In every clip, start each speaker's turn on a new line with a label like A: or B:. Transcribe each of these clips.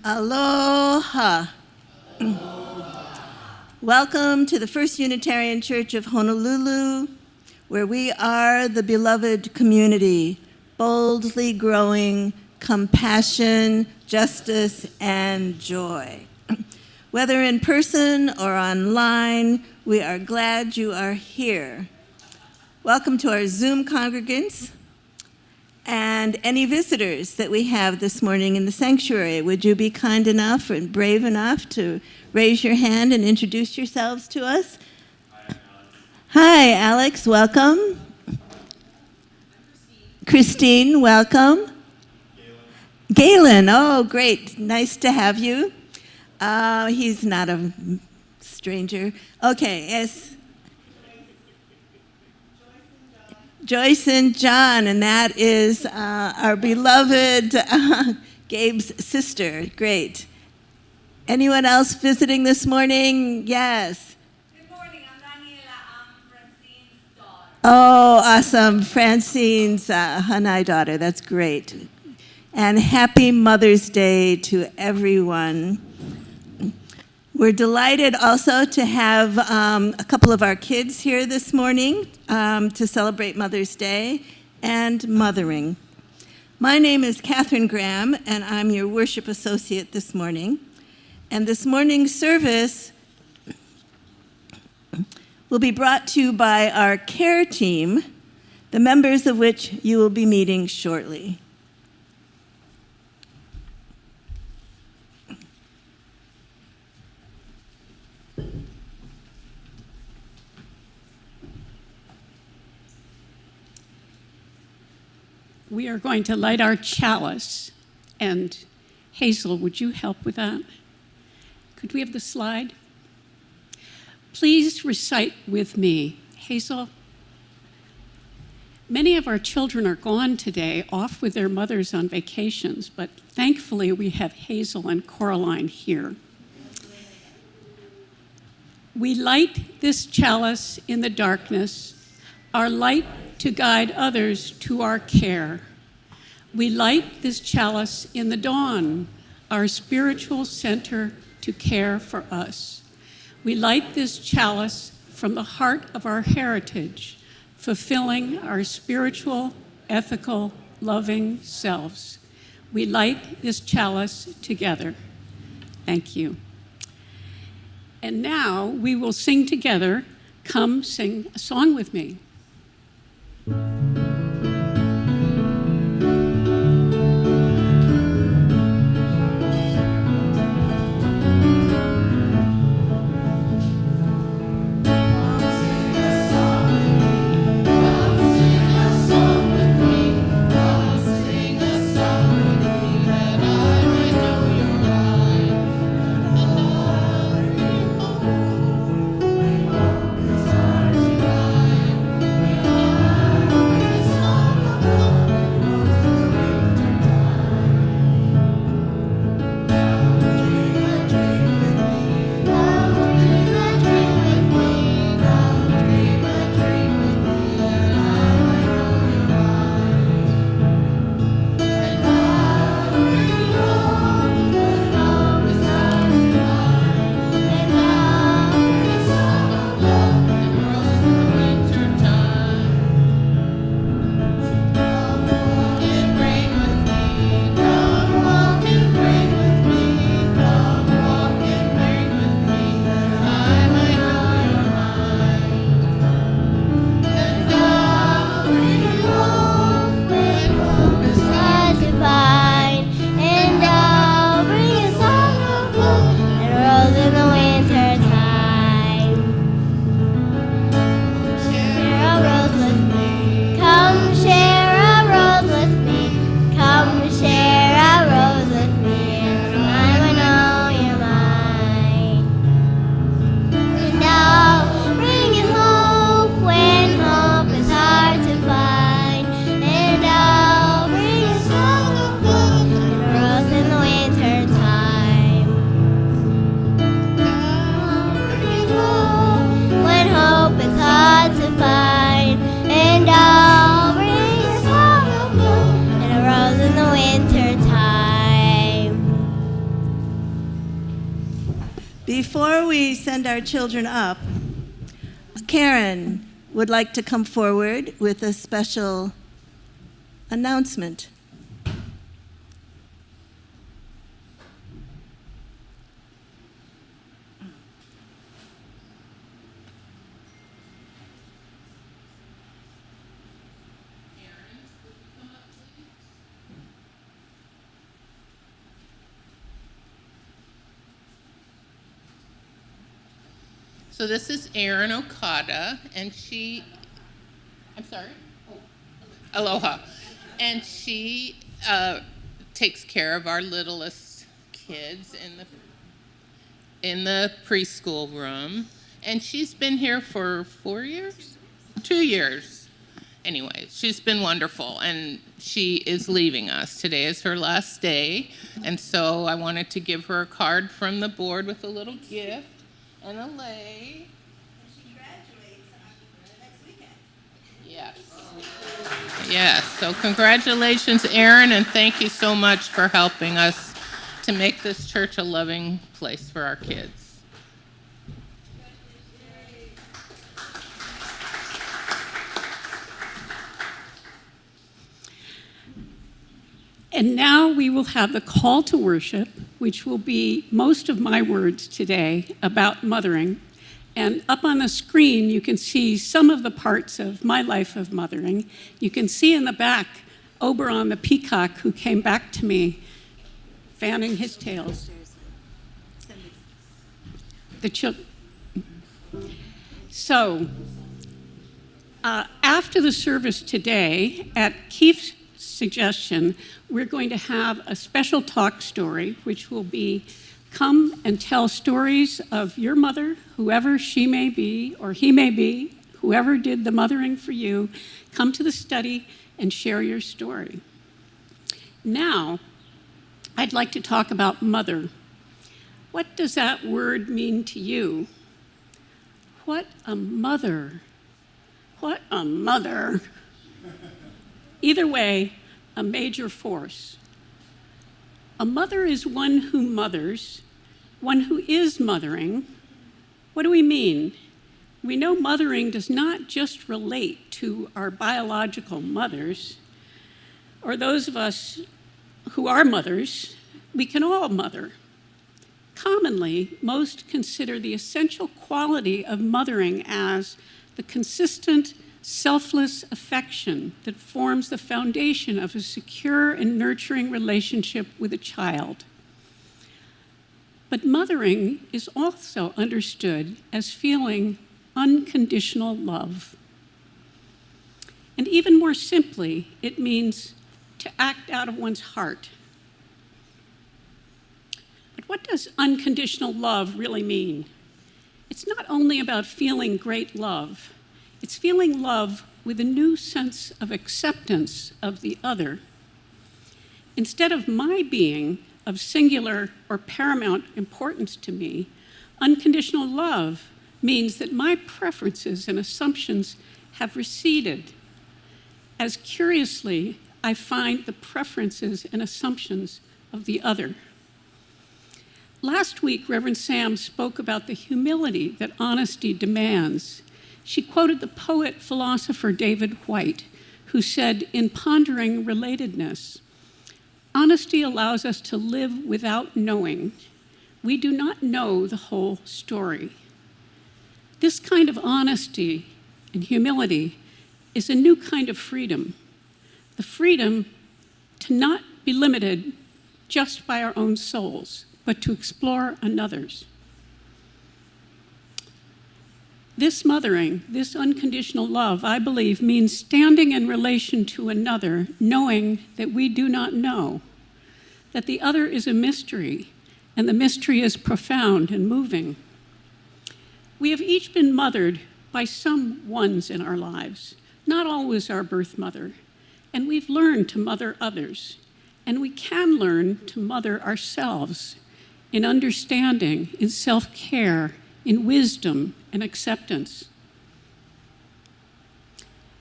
A: Aloha. Welcome to the First Unitarian Church of Honolulu, where we are the beloved community, boldly growing compassion, justice, and joy. Whether in person or online, we are glad you are here. Welcome to our Zoom congregants and any visitors that we have this morning in the sanctuary. Would you be kind enough and brave enough to raise your hand and introduce yourselves to us? Hi, Alex, welcome. Christine, welcome. Galen, oh, great, nice to have you. He's not a stranger. Okay, yes. Joyce and John, and that is our beloved Gabe's sister. Great. Anyone else visiting this morning? Yes.
B: Good morning. I'm Daniela. I'm Francine's daughter.
A: Oh, awesome. Francine's Hanai daughter. That's great. And happy Mother's Day to everyone. We're delighted also to have a couple of our kids here this morning to celebrate Mother's Day and mothering. My name is Catherine Graham, and I'm your worship associate this morning. And this morning's service will be brought to you by our care team, the members of which you will be meeting shortly.
C: We are going to light our chalice. And Hazel, would you help with that? Could we have the slide? Please recite with me. Hazel? Many of our children are gone today, off with their mothers on vacations, but thankfully we have Hazel and Coraline here. We light this chalice in the darkness, our light to guide others to our care. We light this chalice in the dawn, our spiritual center to care for us. We light this chalice from the heart of our heritage, fulfilling our spiritual, ethical, loving selves. We light this chalice together. Thank you. And now we will sing together. Come sing a song with me.
B: Song
A: before we send our children up, Karen would like to come forward with a special announcement.
D: So this is Erin Okada, and I'm sorry? Oh, aloha. And she takes care of our littlest kids in the preschool room. And she's been here for 4 years? 2 years. Anyway, she's been wonderful, and she is leaving us. Today is her last day, and so I wanted to give her a card from the board with a little gift. And a lei.
A: And she graduates next weekend.
D: Yes. Yes. So congratulations, Erin, and thank you so much for helping us to make this church a loving place for our kids.
C: And now we will have the call to worship, which will be most of my words today about mothering. And up on the screen, you can see some of the parts of my life of mothering. You can see in the back Oberon the peacock, who came back to me fanning his tails. So, after the service today, at Keith's suggestion, we're going to have a special talk story, which will be come and tell stories of your mother, whoever she may be, or he may be, whoever did the mothering for you. Come to the study and share your story. Now, I'd like to talk about mother. What does that word mean to you? What a mother. What a mother. Either way, a major force. A mother is one who mothers, one who is mothering. What do we mean? We know mothering does not just relate to our biological mothers, or those of us who are mothers. We can all mother. Commonly, most consider the essential quality of mothering as the consistent, selfless affection that forms the foundation of a secure and nurturing relationship with a child. But mothering is also understood as feeling unconditional love. And even more simply, it means to act out of one's heart. But what does unconditional love really mean? It's not only about feeling great love. It's feeling love with a new sense of acceptance of the other. Instead of my being of singular or paramount importance to me, unconditional love means that my preferences and assumptions have receded, as curiously I find the preferences and assumptions of the other. Last week, Reverend Sam spoke about the humility that honesty demands. She quoted the poet philosopher David Whyte, who said, in pondering relatedness, honesty allows us to live without knowing. We do not know the whole story. This kind of honesty and humility is a new kind of freedom, the freedom to not be limited just by our own souls, but to explore another's. This mothering, this unconditional love, I believe, means standing in relation to another, knowing that we do not know, that the other is a mystery, and the mystery is profound and moving. We have each been mothered by some ones in our lives, not always our birth mother, and we've learned to mother others, and we can learn to mother ourselves in understanding, in self-care, in wisdom and acceptance.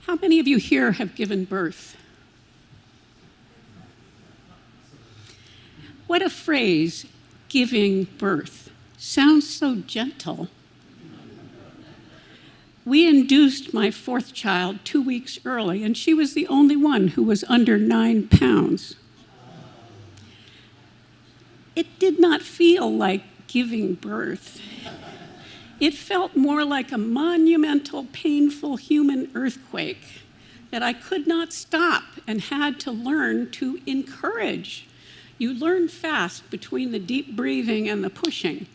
C: How many of you here have given birth? What a phrase, giving birth. sounds so gentle. We induced my fourth child 2 weeks early, and she was the only one who was under 9 pounds. It did not feel like giving birth. It felt more like a monumental, painful human earthquake that I could not stop and had to learn to encourage. You learn fast between the deep breathing and the pushing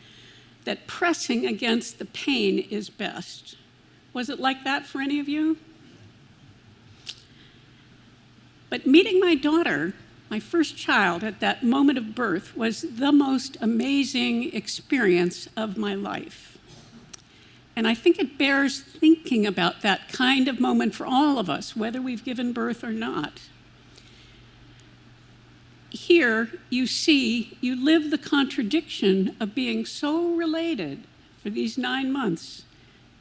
C: that pressing against the pain is best. Was it like that for any of you? But meeting my daughter, my first child, at that moment of birth was the most amazing experience of my life. And I think it bears thinking about that kind of moment for all of us, whether we've given birth or not. Here, you live the contradiction of being so related for these 9 months,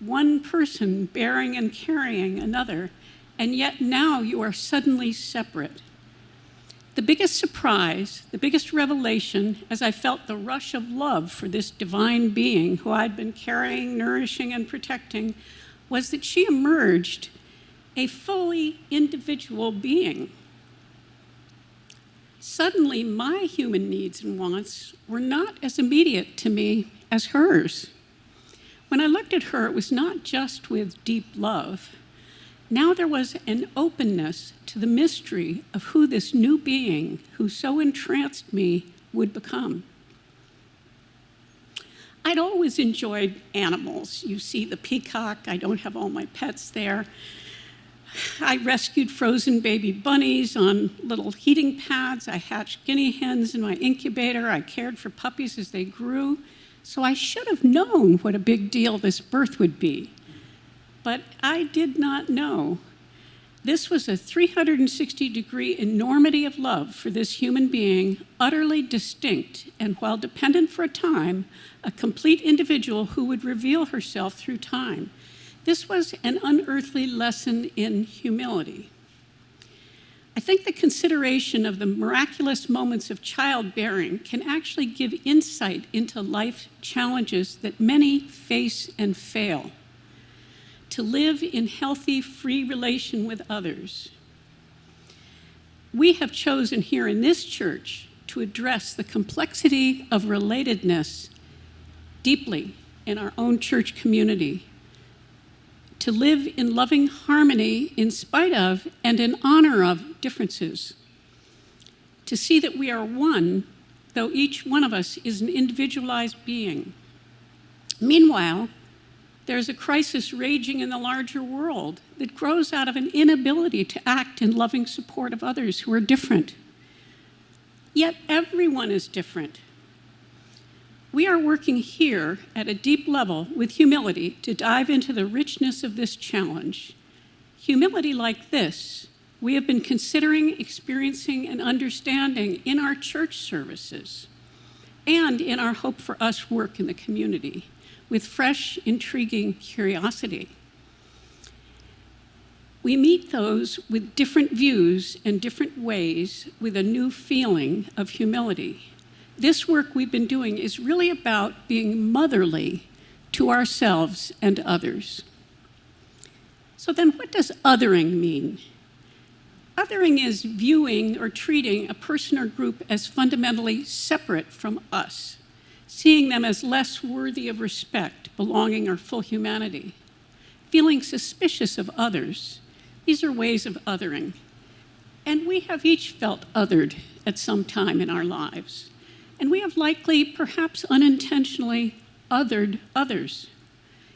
C: one person bearing and carrying another, and yet now you are suddenly separate. The biggest surprise, the biggest revelation, as I felt the rush of love for this divine being who I'd been carrying, nourishing, and protecting, was that she emerged a fully individual being. Suddenly, my human needs and wants were not as immediate to me as hers. When I looked at her, it was not just with deep love. Now there was an openness to the mystery of who this new being, who so entranced me, would become. I'd always enjoyed animals. You see the peacock. I don't have all my pets there. I rescued frozen baby bunnies on little heating pads. I hatched guinea hens in my incubator. I cared for puppies as they grew. So I should have known what a big deal this birth would be. But I did not know. This was a 360-degree enormity of love for this human being, utterly distinct, and while dependent for a time, a complete individual who would reveal herself through time. This was an unearthly lesson in humility. I think the consideration of the miraculous moments of childbearing can actually give insight into life challenges that many face and fail. To live in healthy, free relation with others. We have chosen here in this church to address the complexity of relatedness deeply in our own church community. To live in loving harmony in spite of and in honor of differences. To see that we are one, though each one of us is an individualized being. Meanwhile, there's a crisis raging in the larger world that grows out of an inability to act in loving support of others who are different. Yet everyone is different. We are working here at a deep level with humility to dive into the richness of this challenge. Humility like this, we have been considering, experiencing, and understanding in our church services and in our Hope for Us work in the community with fresh, intriguing curiosity. We meet those with different views and different ways with a new feeling of humility. This work we've been doing is really about being motherly to ourselves and others. So then what does othering mean? Othering is viewing or treating a person or group as fundamentally separate from us, seeing them as less worthy of respect, belonging, or full humanity. Feeling suspicious of others. These are ways of othering. And we have each felt othered at some time in our lives. And we have likely, perhaps unintentionally, othered others.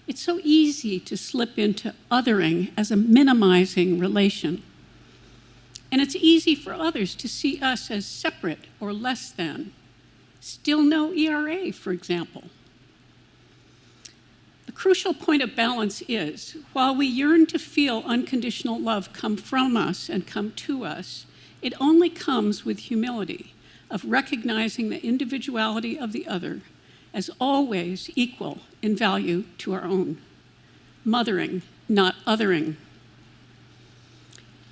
C: It's so easy to slip into othering as a minimizing relation. And it's easy for others to see us as separate or less than. Still no ERA, for example. The crucial point of balance is, while we yearn to feel unconditional love come from us and come to us, it only comes with humility of recognizing the individuality of the other as always equal in value to our own. Mothering, not othering.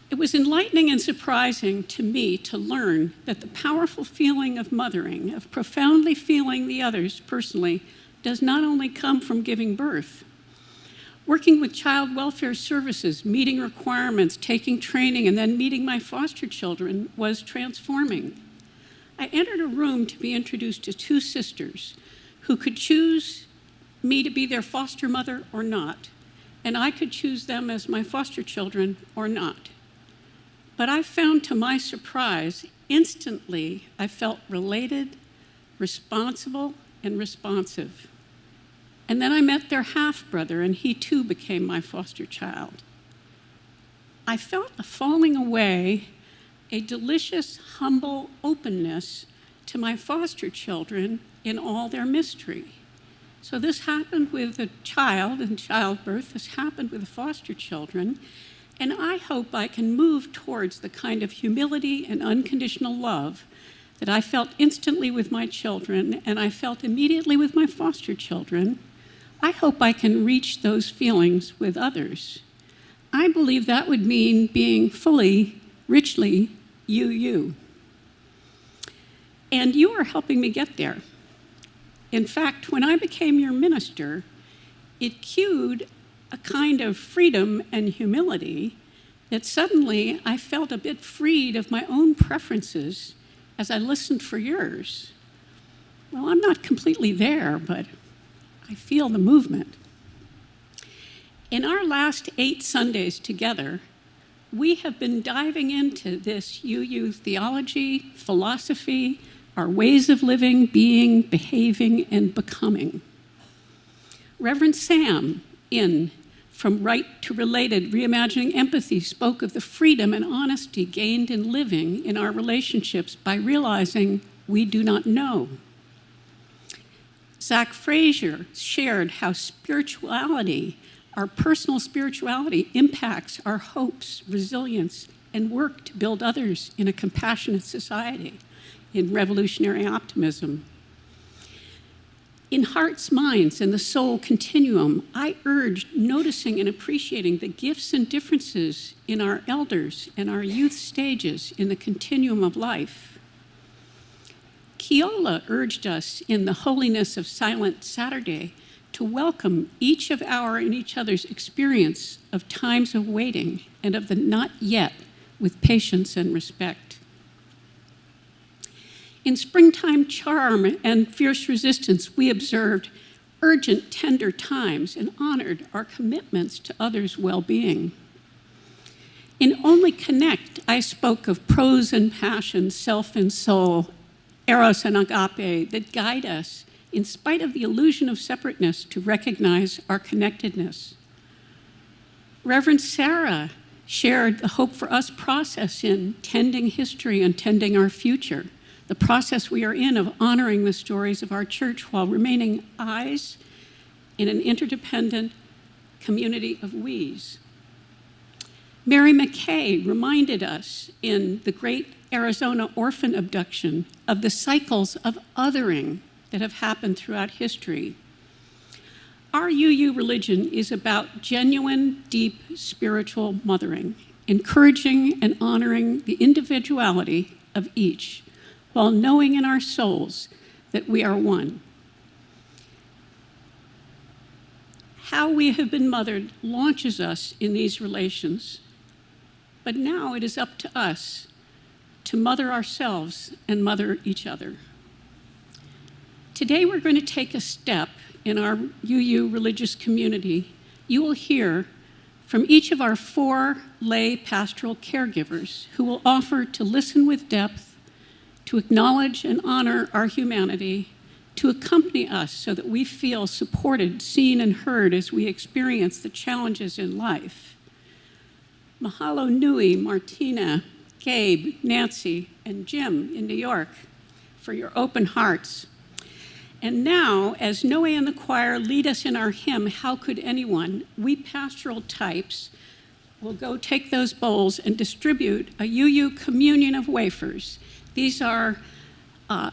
C: It was enlightening and surprising to me to learn that the powerful feeling of mothering, of profoundly feeling the others personally, does not only come from giving birth. Working with child welfare services, meeting requirements, taking training, and then meeting my foster children was transforming. I entered a room to be introduced to two sisters who could choose me to be their foster mother or not, and I could choose them as my foster children or not. But I found, to my surprise, instantly I felt related, responsible, and responsive. And then I met their half-brother, and he too became my foster child. I felt a falling away, a delicious, humble openness to my foster children in all their mystery. So this happened with a child in childbirth, this happened with the foster children, and I hope I can move towards the kind of humility and unconditional love that I felt instantly with my children, and I felt immediately with my foster children. I hope I can reach those feelings with others. I believe that would mean being fully, richly you. And you are helping me get there. In fact, when I became your minister, it cued a kind of freedom and humility that suddenly I felt a bit freed of my own preferences as I listened for yours. Well, I'm not completely there, but I feel the movement. In our last 8 Sundays together, we have been diving into this UU theology, philosophy, our ways of living, being, behaving, and becoming. Reverend Sam, in From Right to Related, Reimagining Empathy, spoke of the freedom and honesty gained in living in our relationships by realizing we do not know. Zach Frazier shared how spirituality, our personal spirituality, impacts our hopes, resilience, and work to build others in a compassionate society, in revolutionary optimism. In Hearts, Minds, and the Soul Continuum, I urged noticing and appreciating the gifts and differences in our elders and our youth stages in the continuum of life. Keola urged us in the Holiness of Silent Saturday to welcome each of our and each other's experience of times of waiting and of the not yet with patience and respect. In Springtime Charm and Fierce Resistance, we observed urgent, tender times and honored our commitments to others' well-being. In Only Connect, I spoke of prose and passion, self and soul, eros and agape that guide us, in spite of the illusion of separateness, to recognize our connectedness. Reverend Sarah shared the Hope for Us process in Tending History and Tending Our Future, the process we are in of honoring the stories of our church while remaining eyes in an interdependent community of we's. Mary McKay reminded us in the great Arizona orphan abduction of the cycles of othering that have happened throughout history. Our UU religion is about genuine, deep spiritual mothering, encouraging and honoring the individuality of each, while knowing in our souls that we are one. How we have been mothered launches us in these relations, but now it is up to us to mother ourselves and mother each other. Today we're going to take a step in our UU religious community. You will hear from each of our 4 lay pastoral caregivers who will offer to listen with depth, to acknowledge and honor our humanity, to accompany us so that we feel supported, seen, and heard as we experience the challenges in life. Mahalo nui, Martina, Gabe, Nancy, and Jim in New York for your open hearts. And now, as Noe and the choir lead us in our hymn, How Could Anyone?, we pastoral types will go take those bowls and distribute a UU communion of wafers. These are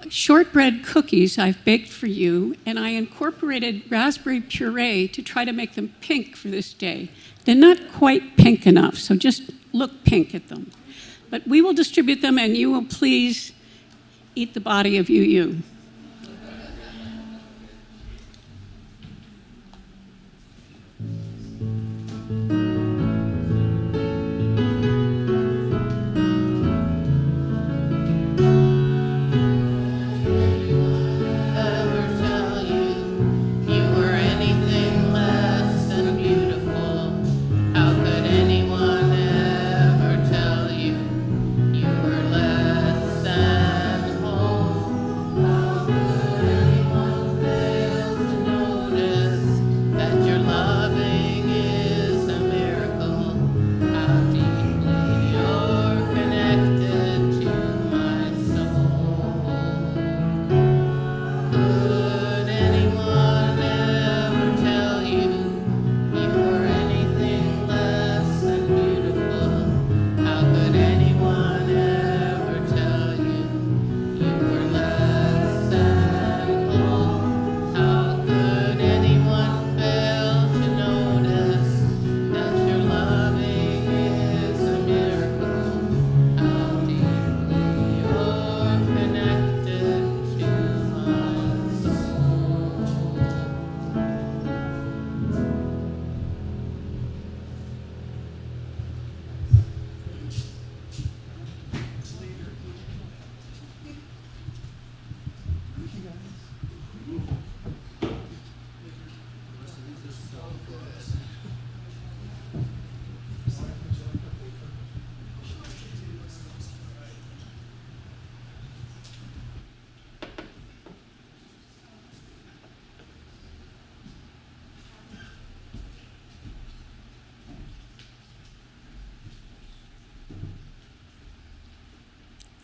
C: shortbread cookies I've baked for you, and I incorporated raspberry puree to try to make them pink for this day. They're not quite pink enough, so just look pink at them. But we will distribute them, and you will please eat the body of UU.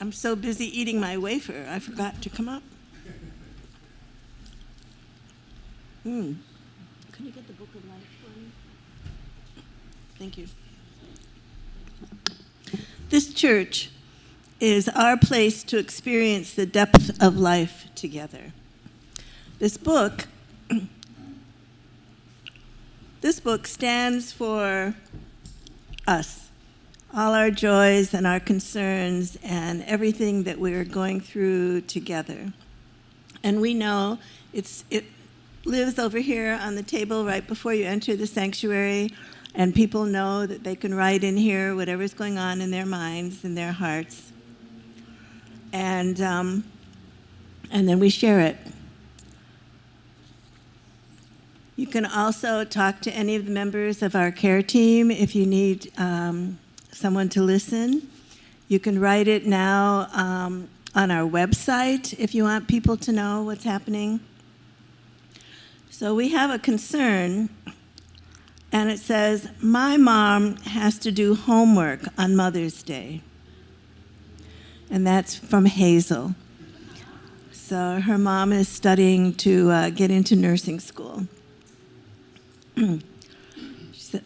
A: I'm so busy eating my wafer, I forgot to come up. Can you get the Book of Life for me? Thank you. This church is our place to experience the depth of life together. This book stands for us, all our joys and our concerns and everything that we're going through together. And we know it lives over here on the table right before you enter the sanctuary, and people know that they can write in here whatever's going on in their minds and their hearts. And then we share it. You can also talk to any of the members of our care team if you need someone to listen. You can write it now on our website if you want people to know what's happening. So we have a concern, and it says, my mom has to do homework on Mother's Day. And that's from Hazel. So her mom is studying to get into nursing school. She said,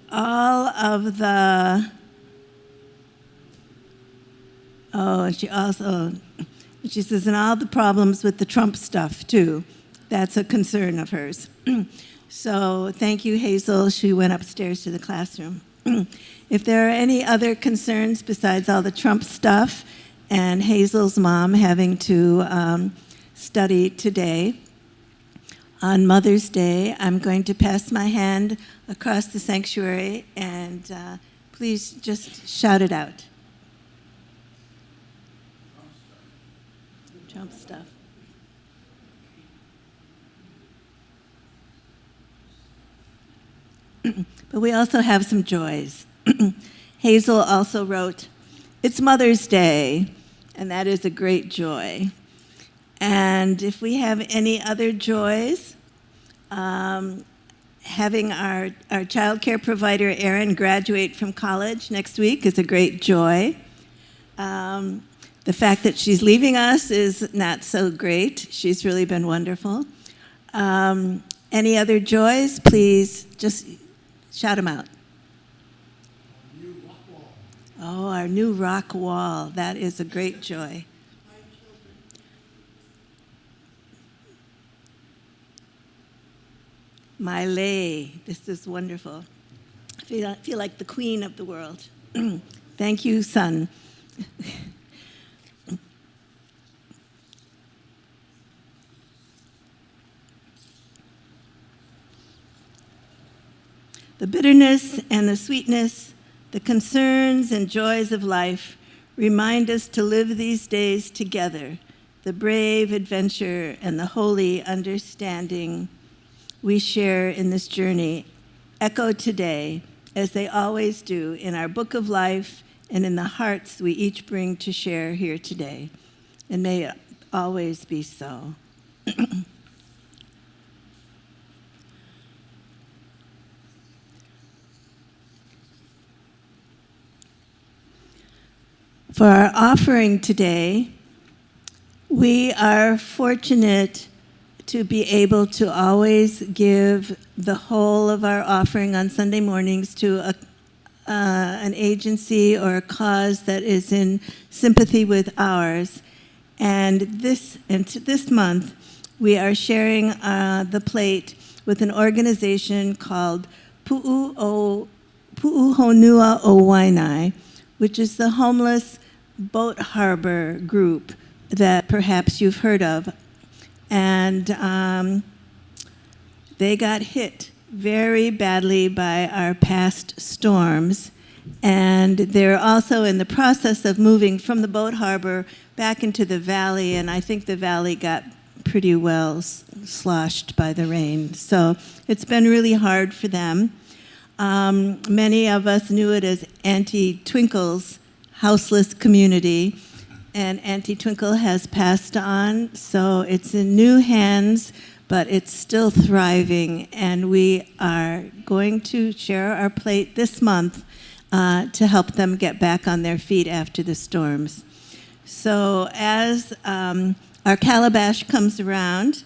A: she says, and all the problems with the Trump stuff, too. That's a concern of hers. So thank you, Hazel. She went upstairs to the classroom. If there are any other concerns besides all the Trump stuff and Hazel's mom having to study today, on Mother's Day, I'm going to pass my hand across the sanctuary, and please just shout it out. Trump stuff. But we also have some joys. Hazel also wrote, it's Mother's Day, and that is a great joy. And if we have any other joys, having our child care provider, Erin, graduate from college next week is a great joy. The fact that she's leaving us is not so great. She's really been wonderful. Any other joys? Please just shout them out. Oh, our new rock wall. That is a great joy. My lay. This is wonderful. I feel like the queen of the world. Thank you, son. The bitterness and the sweetness, the concerns and joys of life remind us to live these days together, the brave adventure and the holy understanding we share in this journey echo today, as they always do, in our book of life and in the hearts we each bring to share here today. And may it always be so. For our offering today, we are fortunate to be able to always give the whole of our offering on Sunday mornings to an agency or a cause that is in sympathy with ours. And this month, we are sharing the plate with an organization called Pu'uhonua o Waianae, which is the homeless boat harbor group that perhaps you've heard of. And they got hit very badly by our past storms. And they're also in the process of moving from the boat harbor back into the valley, and I think the valley got pretty well sloshed by the rain. So it's been really hard for them. Many of us knew it as Auntie Twinkle's houseless community, and Auntie Twinkle has passed on, so it's in new hands, but it's still thriving, and we are going to share our plate this month to help them get back on their feet after the storms. So as our calabash comes around,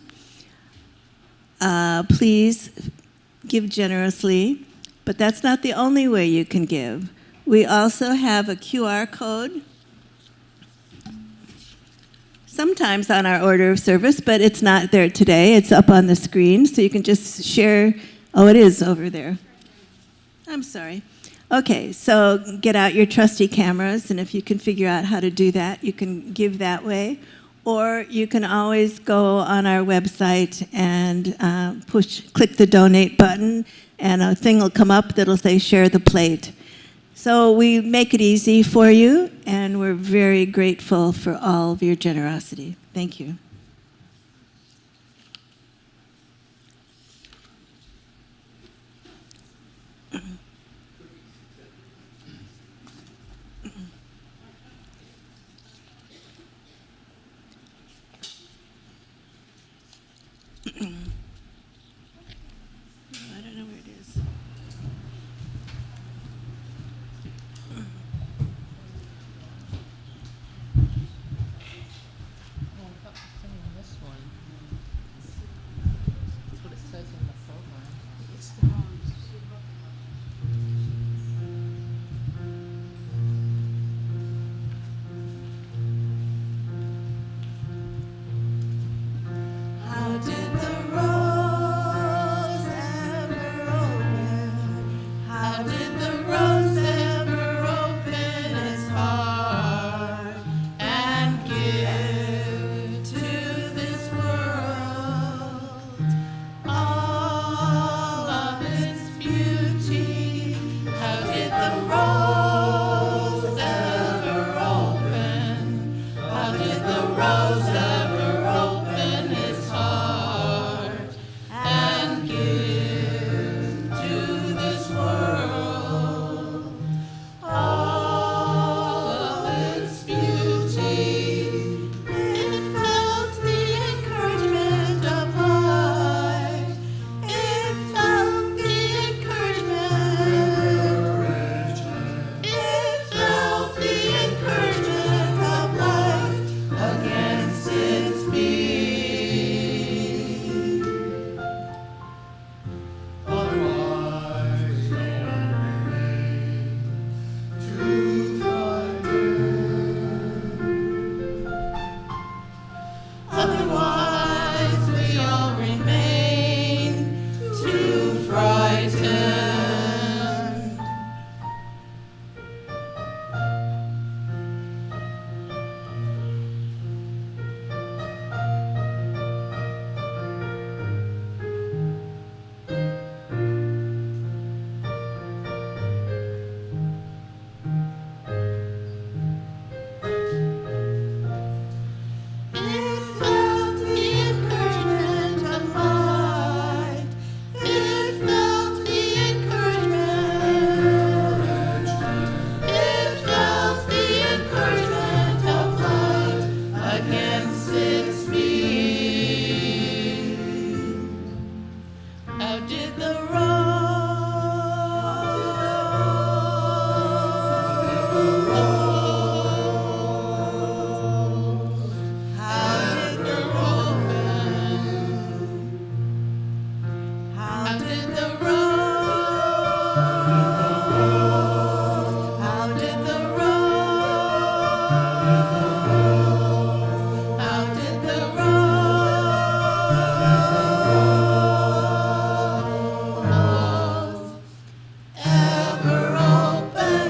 A: please give generously, but that's not the only way you can give. We also have a QR code, sometimes on our order of service, but it's not there today. It's up on the screen, so you can just share. Oh, it is over there. I'm sorry. Okay, so get out your trusty cameras, and if you can figure out how to do that, you can give that way. Or you can always go on our website and click the donate button, and a thing will come up that'll say share the plate. So we make it easy for you, and we're very grateful for all of your generosity. Thank you. I don't know where it is.
D: This one. That's what it says in the program.
A: How did the rose ever open? How did the rose ever open its heart and give to this world all of its beauty? How did the rose ever open? How did the rose ever open its heart and give to this world all of its beauty? It felt the encouragement of life. It felt the encouragement. It felt the encouragement of life against its being. Otherwise, to otherwise, we all remain too frightened. It felt the encouragement of light. It felt the encouragement. It felt the encouragement of light against its being. How did the rose? How did the open? How did the rose? How did the rose? How did the rose ever open?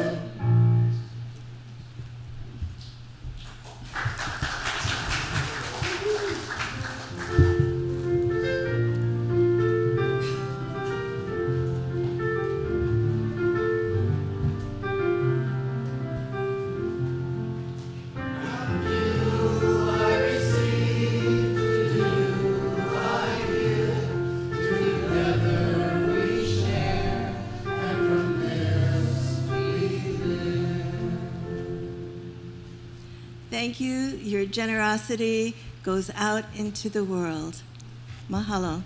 A: Thank you. Your generosity goes out into the world. Mahalo.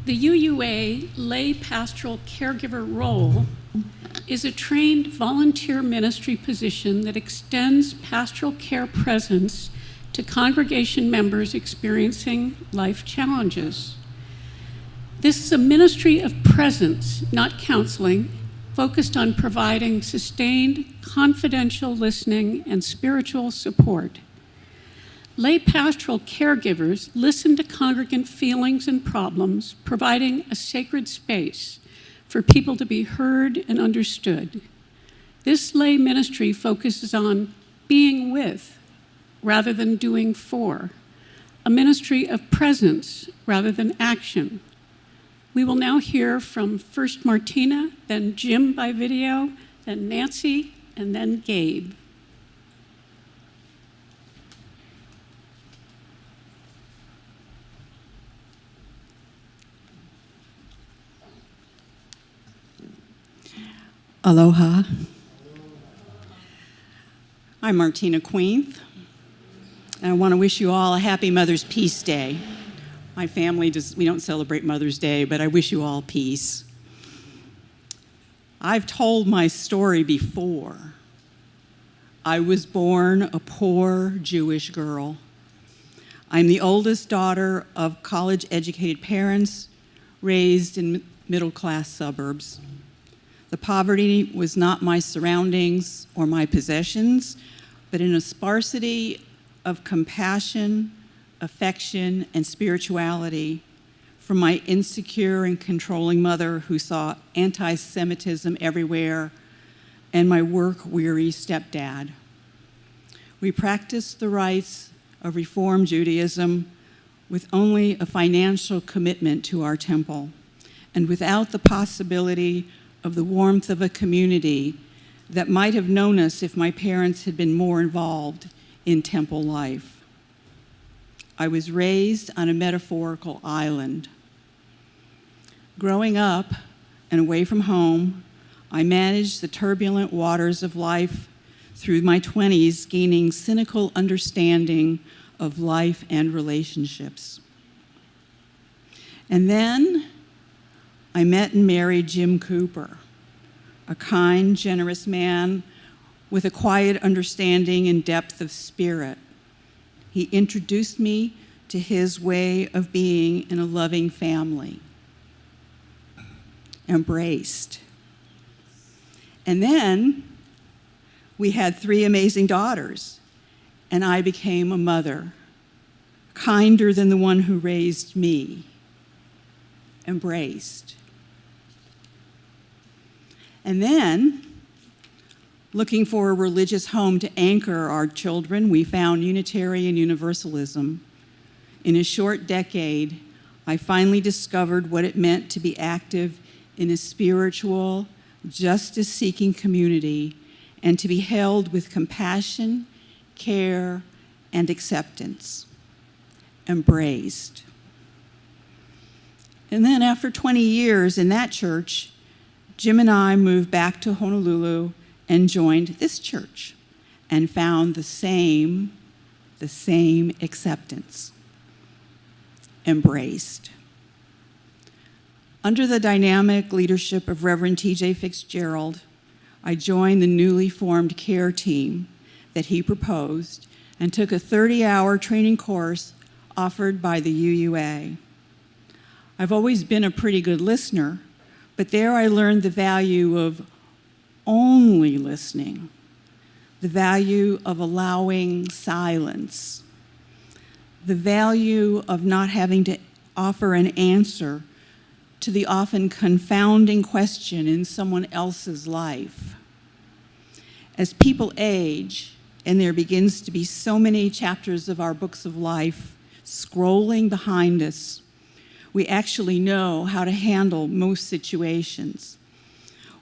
C: The UUA lay pastoral caregiver role is a trained volunteer ministry position that extends pastoral care presence to congregation members experiencing life challenges. This is a ministry of presence, not counseling, focused on providing sustained, confidential listening and spiritual support. Lay pastoral caregivers listen to congregant feelings and problems, providing a sacred space for people to be heard and understood. This lay ministry focuses on being with rather than doing for, a ministry of presence rather than action. We will now hear from first Martina, then Jim by video, then Nancy, and then Gabe.
E: Aloha. I'm Martina Queenth, and I want to wish you all a happy Mother's Peace Day. My family we don't celebrate Mother's Day, but I wish you all peace. I've told my story before. I was born a poor Jewish girl. I'm the oldest daughter of college-educated parents raised in middle-class suburbs. The poverty was not my surroundings or my possessions, but in a sparsity of compassion, affection, and spirituality from my insecure and controlling mother who saw anti-Semitism everywhere and my work-weary stepdad. We practiced the rites of Reform Judaism with only a financial commitment to our temple and without the possibility of the warmth of a community that might have known us if my parents had been more involved in temple life. I was raised on a metaphorical island. Growing up and away from home, I managed the turbulent waters of life through my 20s, gaining cynical understanding of life and relationships. And then I met and married Jim Cooper, a kind, generous man with a quiet understanding and depth of spirit. He introduced me to his way of being in a loving family. Embraced. And then we had 3 amazing daughters, and I became a mother, kinder than the one who raised me. Embraced. And then, looking for a religious home to anchor our children, we found Unitarian Universalism. In a short decade, I finally discovered what it meant to be active in a spiritual, justice-seeking community and to be held with compassion, care, and acceptance. Embraced. And then after 20 years in that church, Jim and I moved back to Honolulu and joined this church and found the same acceptance. Embraced. Under the dynamic leadership of Reverend T.J. Fitzgerald, I joined the newly formed care team that he proposed and took a 30-hour training course offered by the UUA. I've always been a pretty good listener, but there I learned the value of only listening, the value of allowing silence, the value of not having to offer an answer to the often confounding question in someone else's life. As people age, and there begins to be so many chapters of our books of life scrolling behind us, we actually know how to handle most situations.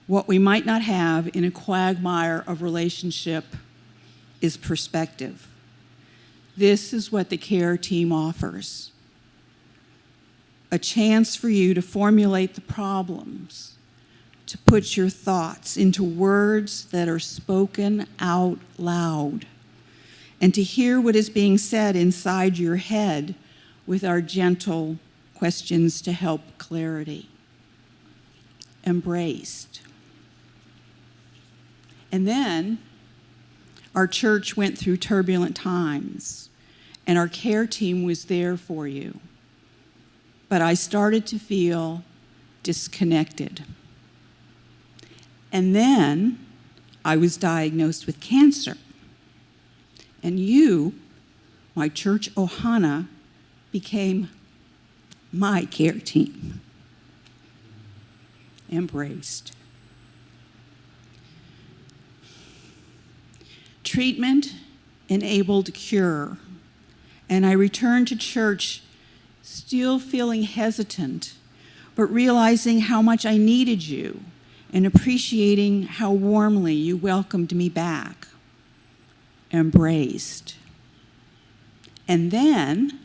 E: What we might not have in a quagmire of relationship is perspective. This is what the care team offers. A chance for you to formulate the problems, to put your thoughts into words that are spoken out loud, and to hear what is being said inside your head with our gentle questions to help clarity. Embraced. And then our church went through turbulent times, and our care team was there for you. But I started to feel disconnected. And then I was diagnosed with cancer. And you, my church Ohana, became my care team. Embraced. Treatment enabled cure, and I returned to church still feeling hesitant, but realizing how much I needed you and appreciating how warmly you welcomed me back. Embraced. And then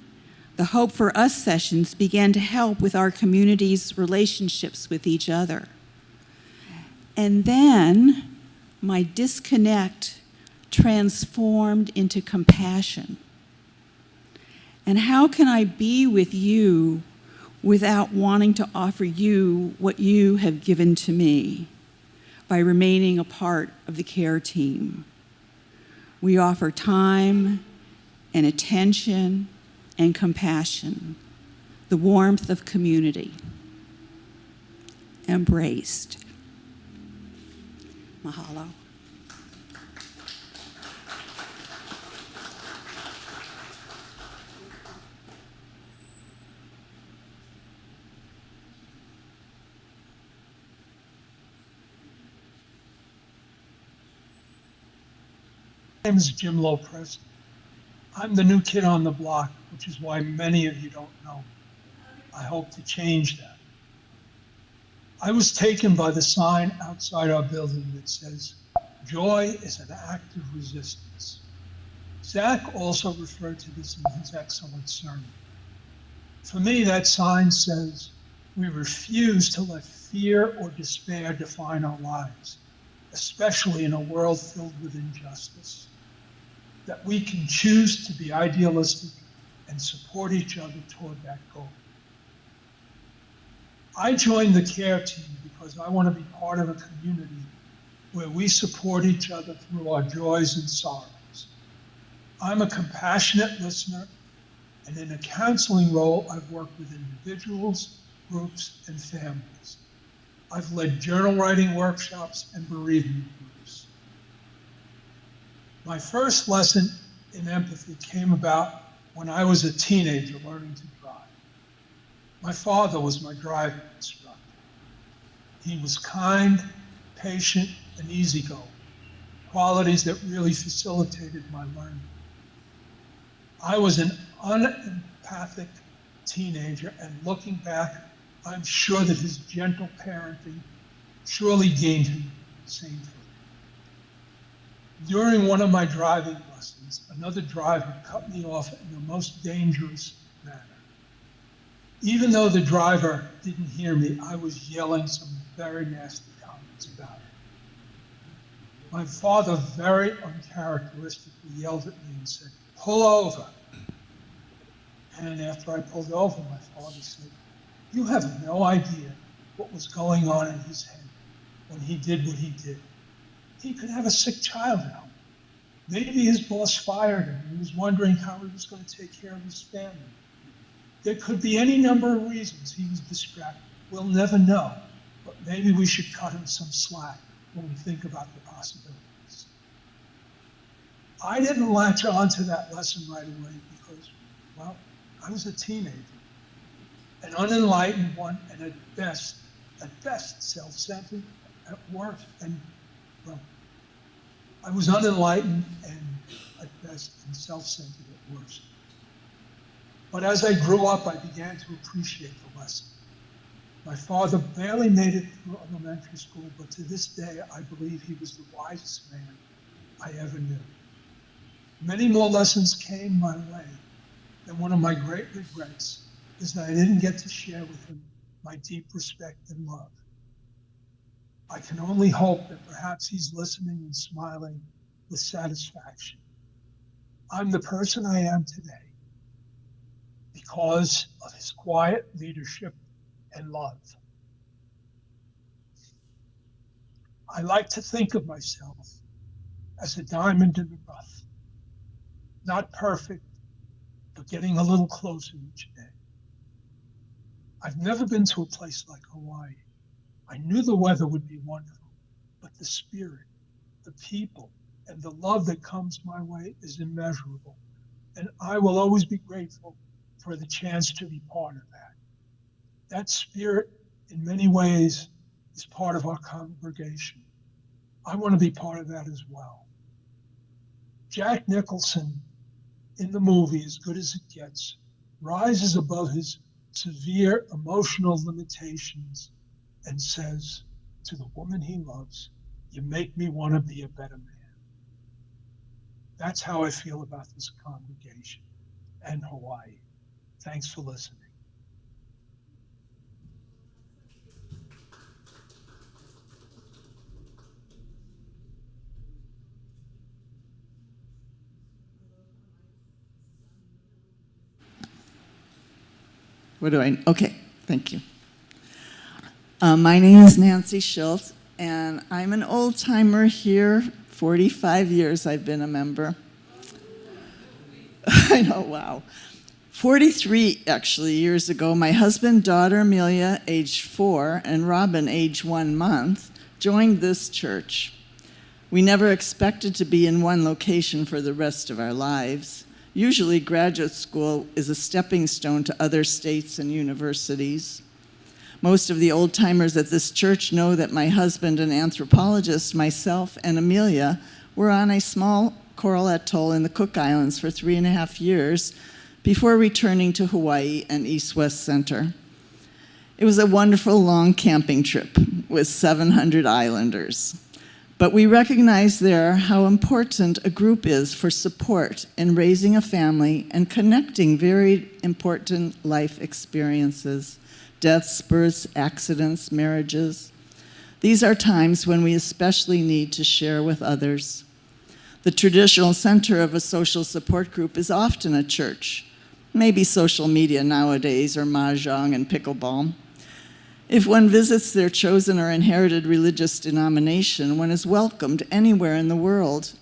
E: the Hope for Us sessions began to help with our community's relationships with each other. And then my disconnect transformed into compassion. And how can I be with you without wanting to offer you what you have given to me by remaining a part of the care team? We offer time and attention and compassion, the warmth of community. Embraced. Mahalo.
F: My name is Jim LoPresti. I'm the new kid on the block, which is why many of you don't know. I hope to change that. I was taken by the sign outside our building that says, "Joy is an act of resistance." Zach also referred to this in his excellent sermon. For me, that sign says, we refuse to let fear or despair define our lives, especially in a world filled with injustice. That we can choose to be idealistic and support each other toward that goal. I joined the care team because I want to be part of a community where we support each other through our joys and sorrows. I'm a compassionate listener, and in a counseling role, I've worked with individuals, groups, and families. I've led journal writing workshops and bereavement groups. My first lesson in empathy came about when I was a teenager learning to drive. My father was my driving instructor. He was kind, patient, and easygoing, qualities that really facilitated my learning. I was an unempathic teenager, and looking back, I'm sure that his gentle parenting surely gained him sane footing. During one of my driving lessons, another driver cut me off in the most dangerous manner. Even though the driver didn't hear me, I was yelling some very nasty comments about it. My father very uncharacteristically yelled at me and said, "Pull over." And after I pulled over, my father said, "You have no idea what was going on in his head when he did what he did. He could have a sick child at home. Maybe his boss fired him and he was wondering how he was going to take care of his family. There could be any number of reasons he was distracted. We'll never know, but maybe we should cut him some slack when we think about the possibilities." I didn't latch on to that lesson right away because, well, I was a teenager, an unenlightened one, and at best self-centered, at worst, and well, I was unenlightened and at best and self-centered at worst. But as I grew up, I began to appreciate the lesson. My father barely made it through elementary school, but to this day, I believe he was the wisest man I ever knew. Many more lessons came my way, and one of my great regrets is that I didn't get to share with him my deep respect and love. I can only hope that perhaps he's listening and smiling with satisfaction. I'm the person I am today because of his quiet leadership and love. I like to think of myself as a diamond in the rough, not perfect, but getting a little closer each day. I've never been to a place like Hawaii. I knew the weather would be wonderful, but the spirit, the people, and the love that comes my way is immeasurable. And I will always be grateful for the chance to be part of that. That spirit, in many ways, is part of our congregation. I want to be part of that as well. Jack Nicholson, in the movie As Good as It Gets, rises above his severe emotional limitations and says to the woman he loves, "You make me want to be a better man." That's how I feel about this congregation and Hawaii. Thanks for listening.
G: Okay, thank you. My name is Nancy Schildt, and I'm an old timer here. 45 years I've been a member. I know, wow. 43, actually, years ago, my husband, daughter Amelia, age 4, and Robin, age 1 month, joined this church. We never expected to be in one location for the rest of our lives. Usually, graduate school is a stepping stone to other states and universities. Most of the old-timers at this church know that my husband, an anthropologist, myself, and Amelia were on a small coral atoll in the Cook Islands for 3.5 years before returning to Hawaii and East-West Center. It was a wonderful long camping trip with 700 islanders. But we recognize there how important a group is for support in raising a family and connecting very important life experiences, deaths, births, accidents, marriages. These are times when we especially need to share with others. The traditional center of a social support group is often a church, maybe social media nowadays, or mahjong and pickleball. If one visits their chosen or inherited religious denomination, one is welcomed anywhere in the world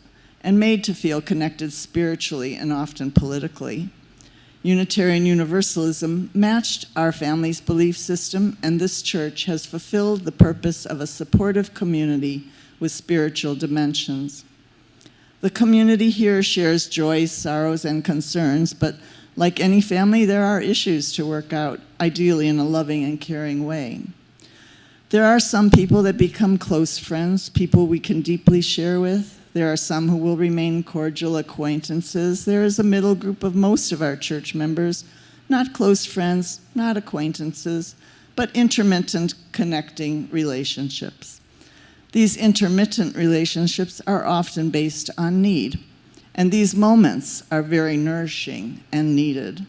G: and made to feel connected spiritually and often politically. Unitarian Universalism matched our family's belief system, and this church has fulfilled the purpose of a supportive community with spiritual dimensions. The community here shares joys, sorrows, and concerns, but like any family, there are issues to work out, ideally in a loving and caring way. There are some people that become close friends, people we can deeply share with. There are some who will remain cordial acquaintances. There is a middle group of most of our church members, not close friends, not acquaintances, but intermittent connecting relationships. These intermittent relationships are often based on need. And these moments are very nourishing and needed.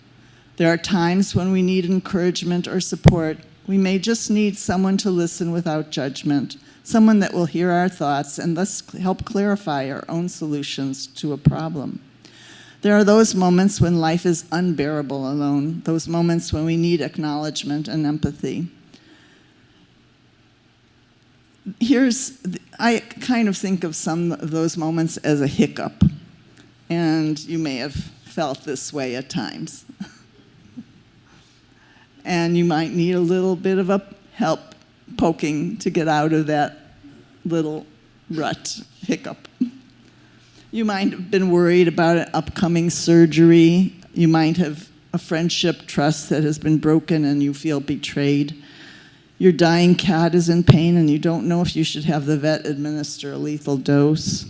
G: There are times when we need encouragement or support. We may just need someone to listen without judgment, someone that will hear our thoughts and thus help clarify our own solutions to a problem. There are those moments when life is unbearable alone, those moments when we need acknowledgement and empathy. I kind of think of some of those moments as a hiccup. And you may have felt this way at times. And you might need a little bit of a help poking to get out of that little rut, hiccup. You might have been worried about an upcoming surgery. You might have a friendship trust that has been broken and you feel betrayed. Your dying cat is in pain and you don't know if you should have the vet administer a lethal dose.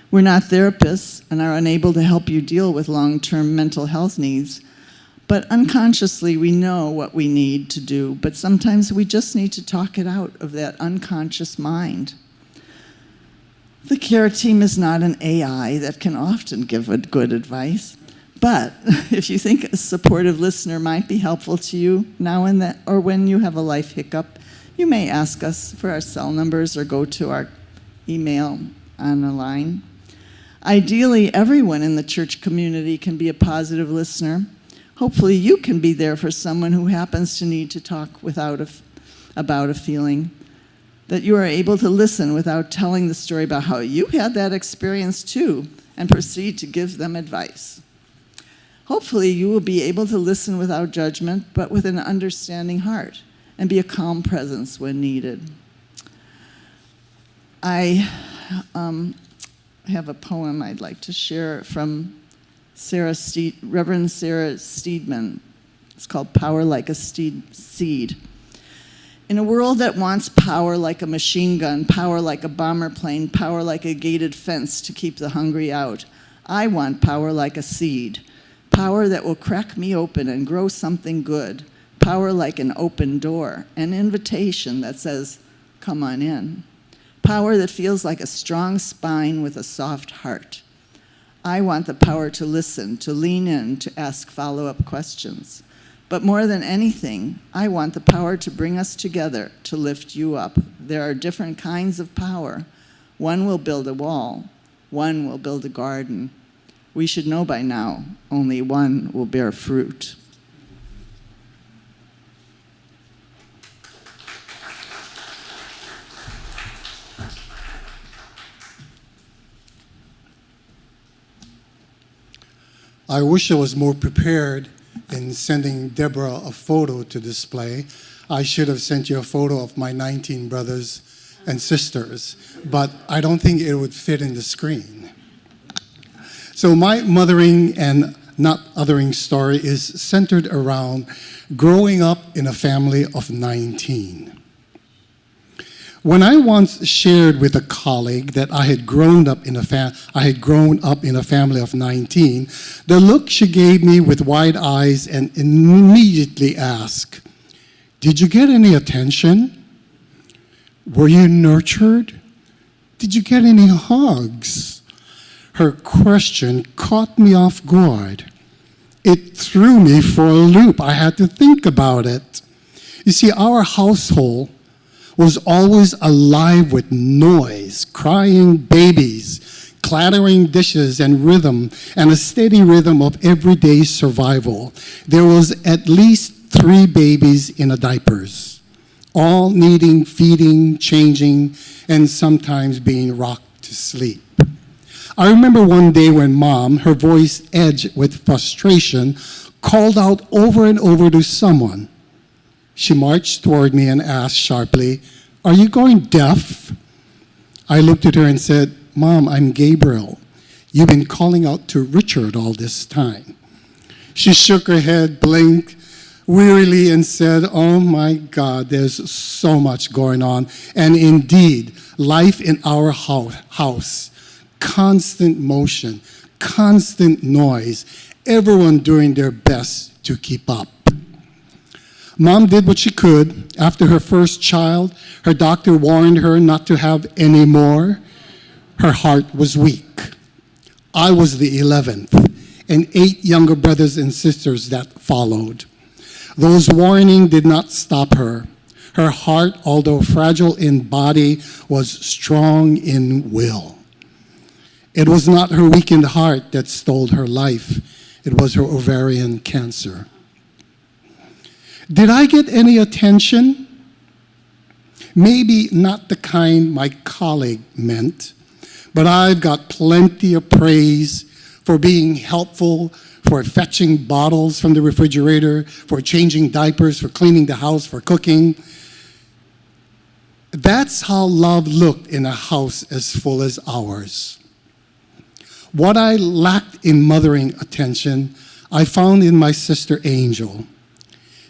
G: We're not therapists and are unable to help you deal with long-term mental health needs, but unconsciously we know what we need to do, but sometimes we just need to talk it out of that unconscious mind. The care team is not an AI that can often give good advice, but if you think a supportive listener might be helpful to you now and then, or when you have a life hiccup, you may ask us for our cell numbers or go to our email on the line. Ideally, everyone in the church community can be a positive listener. Hopefully you can be there for someone who happens to need to talk about a feeling, that you are able to listen without telling the story about how you had that experience too and proceed to give them advice. Hopefully you will be able to listen without judgment, but with an understanding heart, and be a calm presence when needed. I have a poem I'd like to share from Reverend Sarah Steedman. It's called Power Like a Seed. In a world that wants power like a machine gun, power like a bomber plane, power like a gated fence to keep the hungry out, I want power like a seed. Power that will crack me open and grow something good. Power like an open door, an invitation that says, come on in. Power that feels like a strong spine with a soft heart. I want the power to listen, to lean in, to ask follow-up questions. But more than anything, I want the power to bring us together, to lift you up. There are different kinds of power. One will build a wall. One will build a garden. We should know by now, only one will bear fruit.
H: I wish I was more prepared in sending Deborah a photo to display. I should have sent you a photo of my 19 brothers and sisters, but I don't think it would fit in the screen. So my mothering and not othering story is centered around growing up in a family of 19. When I once shared with a colleague that I had grown up in a family of 19, the look she gave me with wide eyes and immediately asked, "Did you get any attention? Were you nurtured? Did you get any hugs?" Her question caught me off guard. It threw me for a loop. I had to think about it. You see, our household was always alive with noise, crying babies, clattering dishes, and rhythm, and a steady rhythm of everyday survival. There was at least 3 babies in a diapers, all needing feeding, changing, and sometimes being rocked to sleep. I remember one day when Mom, her voice edged with frustration, called out over and over to someone. She marched toward me and asked sharply, "Are you going deaf?" I looked at her and said, "Mom, I'm Gabriel. You've been calling out to Richard all this time." She shook her head, blinked wearily, and said, "Oh my God, there's so much going on." And indeed, life in our house, constant motion, constant noise, everyone doing their best to keep up. Mom did what she could. After her first child, her doctor warned her not to have any more. Her heart was weak. I was the 11th, and 8 younger brothers and sisters that followed. Those warnings did not stop her. Her heart, although fragile in body, was strong in will. It was not her weakened heart that stole her life. It was her ovarian cancer. Did I get any attention? Maybe not the kind my colleague meant, but I've got plenty of praise for being helpful, for fetching bottles from the refrigerator, for changing diapers, for cleaning the house, for cooking. That's how love looked in a house as full as ours. What I lacked in mothering attention, I found in my sister Angel.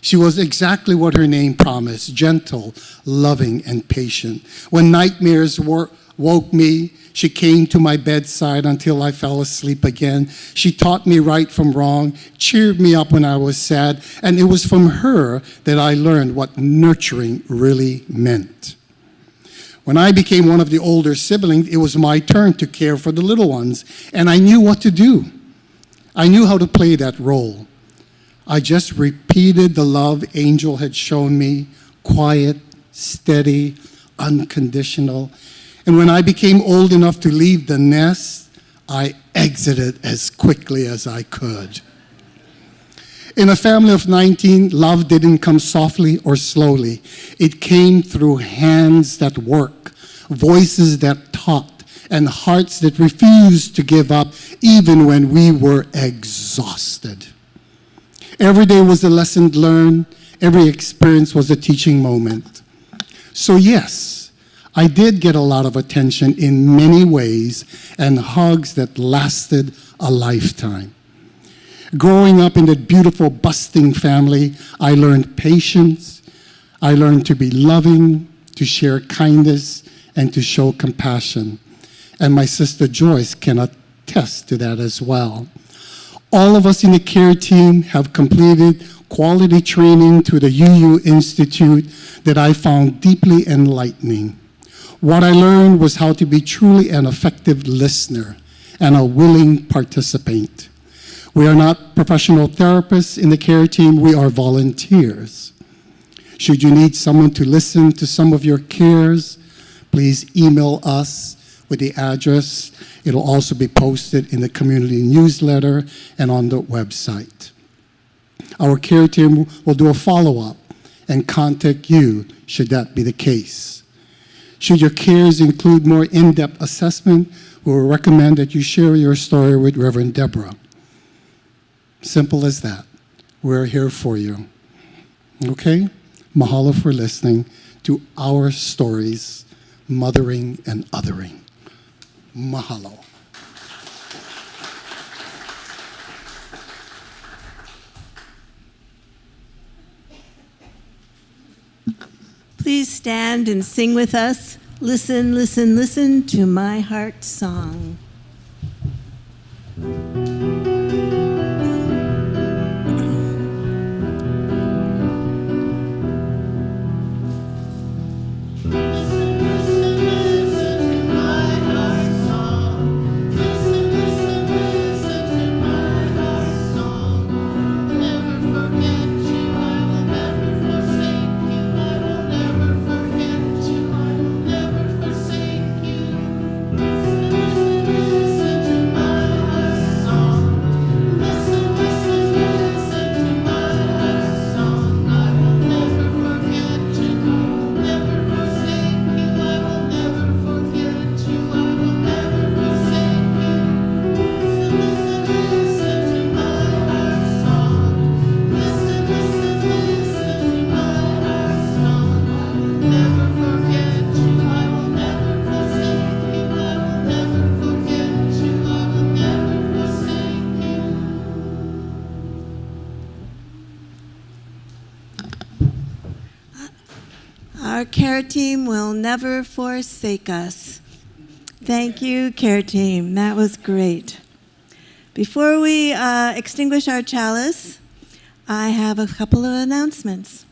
H: She was exactly what her name promised, gentle, loving, and patient. When nightmares woke me, she came to my bedside until I fell asleep again. She taught me right from wrong, cheered me up when I was sad, and it was from her that I learned what nurturing really meant. When I became one of the older siblings, it was my turn to care for the little ones, and I knew what to do. I knew how to play that role. I just repeated the love Angel had shown me, quiet, steady, unconditional. And when I became old enough to leave the nest, I exited as quickly as I could. In a family of 19, love didn't come softly or slowly. It came through hands that work, voices that taught, and hearts that refused to give up even when we were exhausted. Every day was a lesson learned. Every experience was a teaching moment. So yes, I did get a lot of attention in many ways and hugs that lasted a lifetime. Growing up in that beautiful, busting family, I learned patience. I learned to be loving, to share kindness, and to show compassion. And my sister Joyce can attest to that as well. All of us in the care team have completed quality training through the UU Institute that I found deeply enlightening. What I learned was how to be truly an effective listener and a willing participant. We are not professional therapists in the care team, we are volunteers. Should you need someone to listen to some of your cares, please email us with the address. It'll also be posted in the community newsletter and on the website. Our care team will do a follow-up and contact you should that be the case. Should your cares include more in-depth assessment, we will recommend that you share your story with Reverend Deborah. Simple as that. We're here for you. Okay? Mahalo for listening to our stories, mothering and othering. Mahalo.
A: Please stand and sing with us. Listen, listen, listen to my heart's song. Our care team will never forsake us. Thank you, care team. That was great. Before we extinguish our chalice, I have a couple of announcements.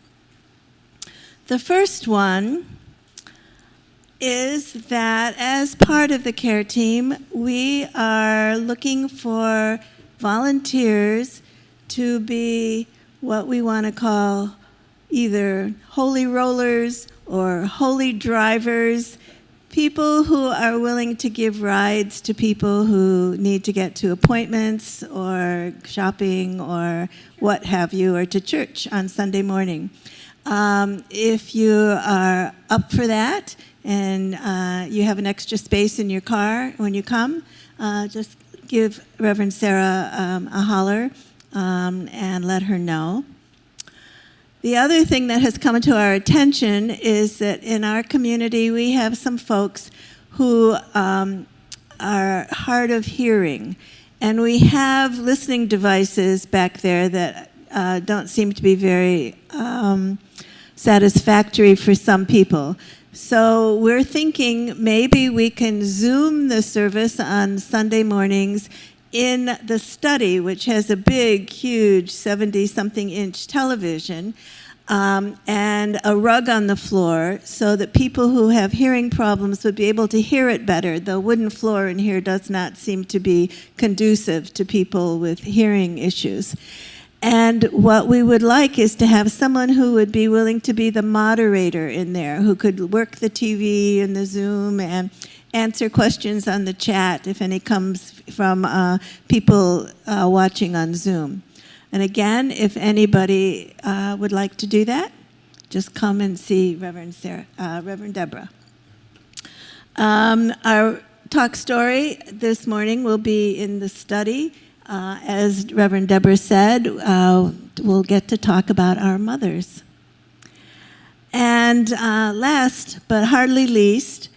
A: The first one is that as part of the care team, we are looking for volunteers to be what we want to call either holy rollers or holy drivers, people who are willing to give rides to people who need to get to appointments or shopping or what have you, or to church on Sunday morning. If you are up for that and you have an extra space in your car when you come, just give Reverend Sarah a holler and let her know. The other thing that has come to our attention is that in our community we have some folks who are hard of hearing, and we have listening devices back there that don't seem to be very satisfactory for some people. So we're thinking maybe we can Zoom the service on Sunday mornings in the study, which has a big, huge 70-something inch television and a rug on the floor so that people who have hearing problems would be able to hear it better. The wooden floor in here does not seem to be conducive to people with hearing issues. And what we would like is to have someone who would be willing to be the moderator in there, who could work the TV and the Zoom and answer questions on the chat if any comes from people watching on Zoom. And again, if anybody would like to do that, just come and see Reverend Deborah. Our talk story this morning will be in the study. As Reverend Deborah said, we'll get to talk about our mothers. And last but hardly least,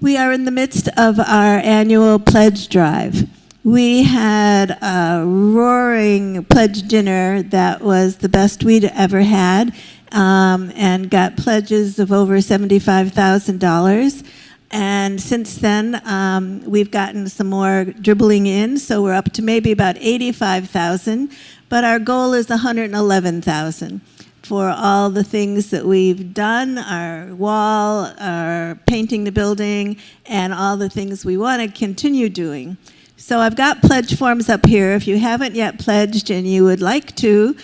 A: we are in the midst of our annual pledge drive. We had a roaring pledge dinner that was the best we'd ever had, and got pledges of over $75,000. And since then, we've gotten some more dribbling in, so we're up to maybe about $85,000, but our goal is $111,000 for all the things that we've done, our wall, our painting the building, and all the things we want to continue doing. So I've got pledge forms up here. If you haven't yet pledged and you would like to,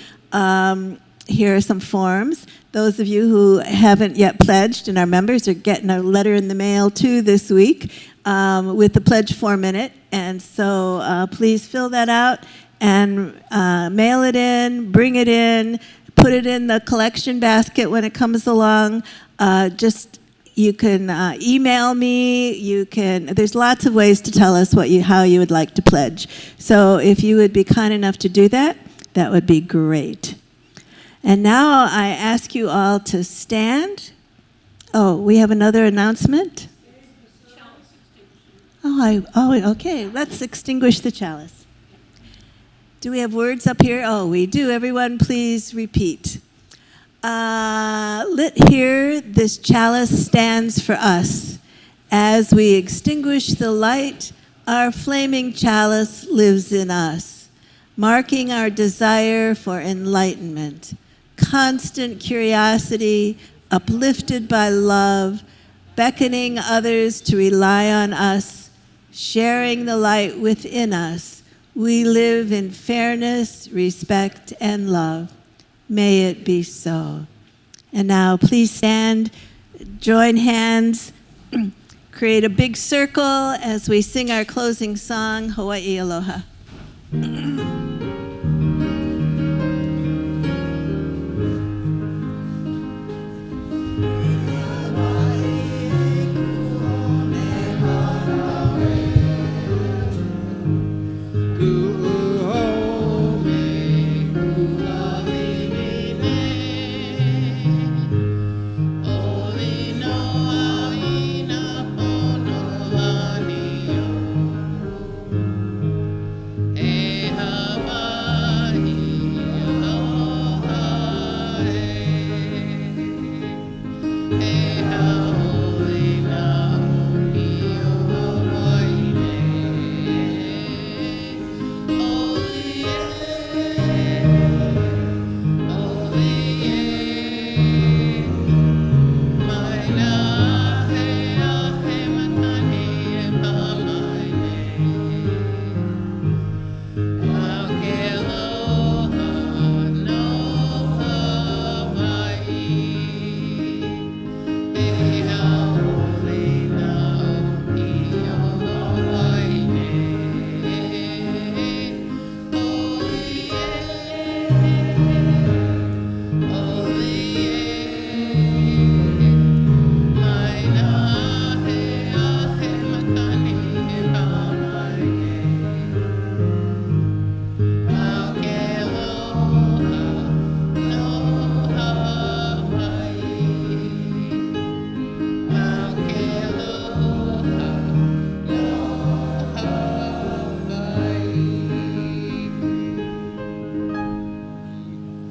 A: here are some forms. Those of you who haven't yet pledged and are members are getting a letter in the mail too this week with the pledge form in it. And so please fill that out and mail it in, bring it in, put it in the collection basket when it comes along. You can email me. There's lots of ways to tell us how you would like to pledge. So if you would be kind enough to do that, that would be great. And now I ask you all to stand. Oh, we have another announcement? Okay. Let's extinguish the chalice. Do we have words up here? Oh, we do. Everyone, please repeat. Lit here, this chalice stands for us. As we extinguish the light, our flaming chalice lives in us, marking our desire for enlightenment, constant curiosity, uplifted by love, beckoning others to rely on us, sharing the light within us. We live in fairness, respect, and love. May it be so. And now please stand, join hands, create a big circle as we sing our closing song, Hawaii Aloha.